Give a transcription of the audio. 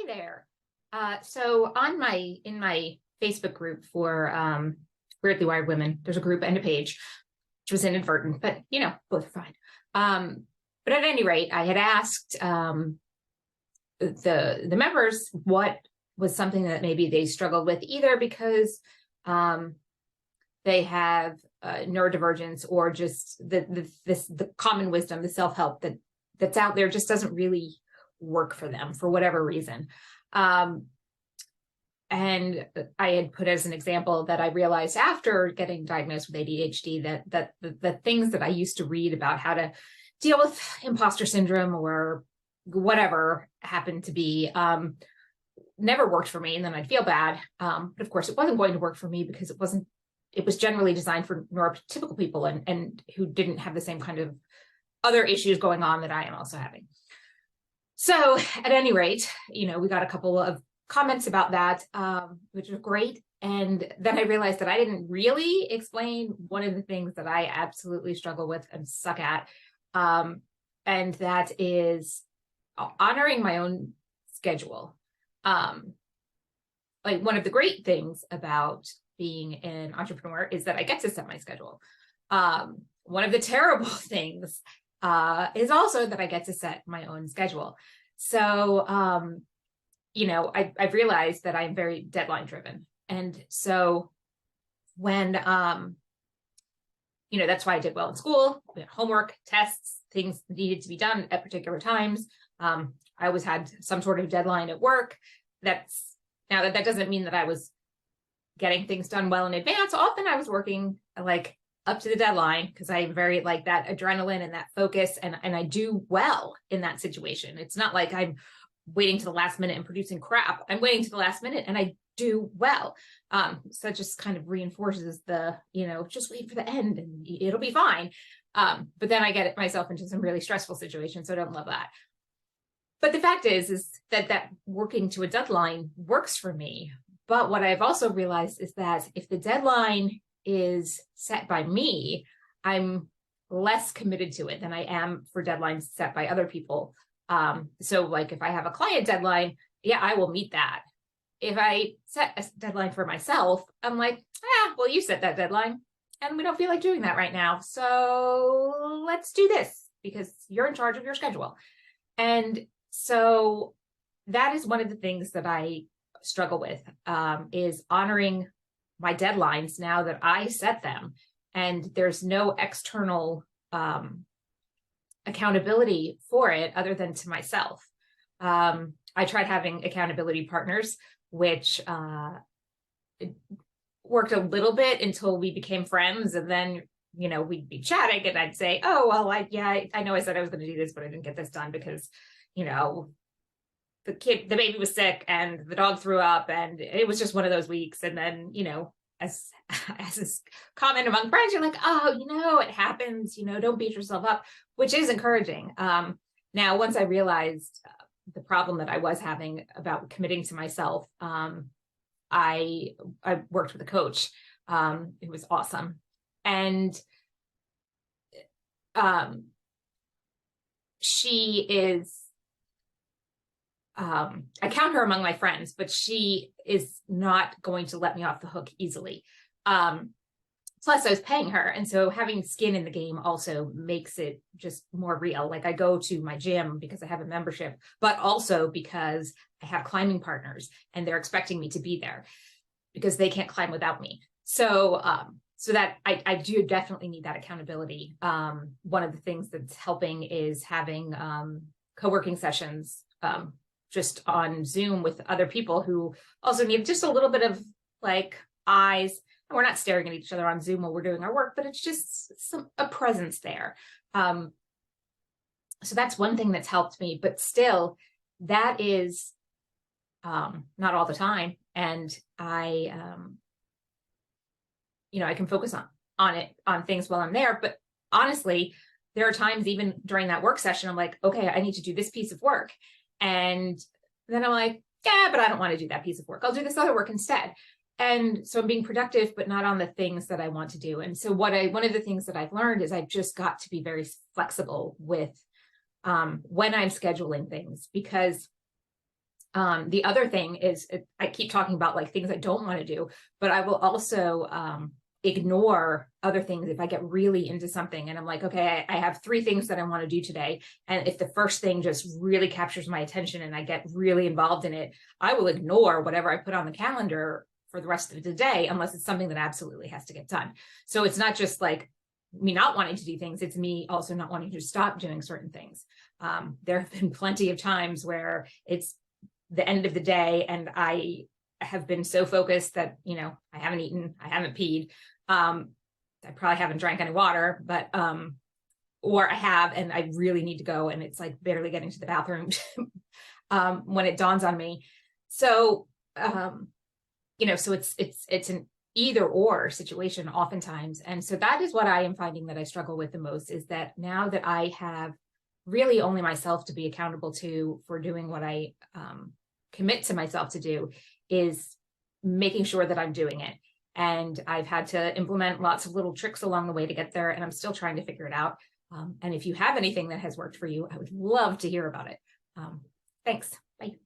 there. So in my Facebook group for Weirdly Wired Women, there's a group and a page, which was inadvertent, but both are fine. But at any rate, I had asked the members what was something that maybe they struggled with, either because they have neurodivergence, or just the common wisdom, the self-help that's out there just doesn't really work for them for whatever reason. And I had put as an example that I realized after getting diagnosed with ADHD that the things that I used to read about how to deal with imposter syndrome or whatever happened to be never worked for me, and then I'd feel bad. But of course, it wasn't going to work for me because it was generally designed for neurotypical people and who didn't have the same kind of other issues going on that I am also having. So at any rate, we got a couple of comments about that, which was great. And then I realized that I didn't really explain one of the things that I absolutely struggle with and suck at. And that is honoring my own schedule. Like, one of the great things about being an entrepreneur is that I get to set my schedule. One of the terrible things is also that I get to set my own schedule. So, I've realized that I'm very deadline driven. And so when, that's why I did well in school. We had homework, tests, things needed to be done at particular times. I always had some sort of deadline at work. That doesn't mean that I was getting things done well in advance. Often I was working like up to the deadline because I'm very like that adrenaline and that focus, and I do well in that situation. It's not like I'm waiting to the last minute and producing crap. I'm waiting to the last minute and I do well. So it just kind of reinforces the, just wait for the end and it'll be fine. But then I get myself into some really stressful situations, so I don't love that. But the fact is that working to a deadline works for me. But what I've also realized is that if the deadline is set by me, I'm less committed to it than I am for deadlines set by other people. So like if I have a client deadline, yeah, I will meet that. If I set a deadline for myself, I'm like, well, you set that deadline and we don't feel like doing that right now. So let's do this because you're in charge of your schedule. And so that is one of the things that I struggle with, is honoring my deadlines now that I set them, and there's no external accountability for it other than to myself. I tried having accountability partners, which worked a little bit until we became friends, and then we'd be chatting and I'd say, oh well, I know I said I was going to do this, but I didn't get this done because the baby was sick and the dog threw up and it was just one of those weeks. And then as is common among friends, you're like, oh, it happens, don't beat yourself up, which is encouraging. Now, once I realized the problem that I was having about committing to myself, I worked with a coach. It was awesome. And she is, I count her among my friends, but she is not going to let me off the hook easily. Plus I was paying her. And so having skin in the game also makes it just more real. Like, I go to my gym because I have a membership, but also because I have climbing partners and they're expecting me to be there because they can't climb without me. So, so that I do definitely need that accountability. One of the things that's helping is having co-working sessions just on Zoom with other people who also need just a little bit of like eyes. And we're not staring at each other on Zoom while we're doing our work, but it's just a presence there. So that's one thing that's helped me, but still that is not all the time. And I can focus on things while I'm there. But honestly, there are times even during that work session, I'm like, okay, I need to do this piece of work. And then I'm like, yeah, but I don't want to do that piece of work. I'll do this other work instead. And so I'm being productive, but not on the things that I want to do. And so one of the things that I've learned is I've just got to be very flexible with when I'm scheduling things, because The other thing is I keep talking about like things I don't want to do, but I will also ignore other things if I get really into something and I'm like, okay, I have 3 things that I want to do today. And if the first thing just really captures my attention and I get really involved in it, I will ignore whatever I put on the calendar for the rest of the day, unless it's something that absolutely has to get done. So it's not just like me not wanting to do things, it's me also not wanting to stop doing certain things. There have been plenty of times where it's the end of the day and I have been so focused that, you know, I haven't eaten, I haven't peed. I probably haven't drank any water, but, or I have, and I really need to go. And it's like barely getting to the bathroom, when it dawns on me. So, you know, so it's an either or situation oftentimes. And so that is what I am finding that I struggle with the most, is that now that I have really only myself to be accountable to for doing what I, commit to myself to do, is making sure that I'm doing it. And I've had to implement lots of little tricks along the way to get there, and I'm still trying to figure it out. And if you have anything that has worked for you, I would love to hear about it. Thanks. Bye.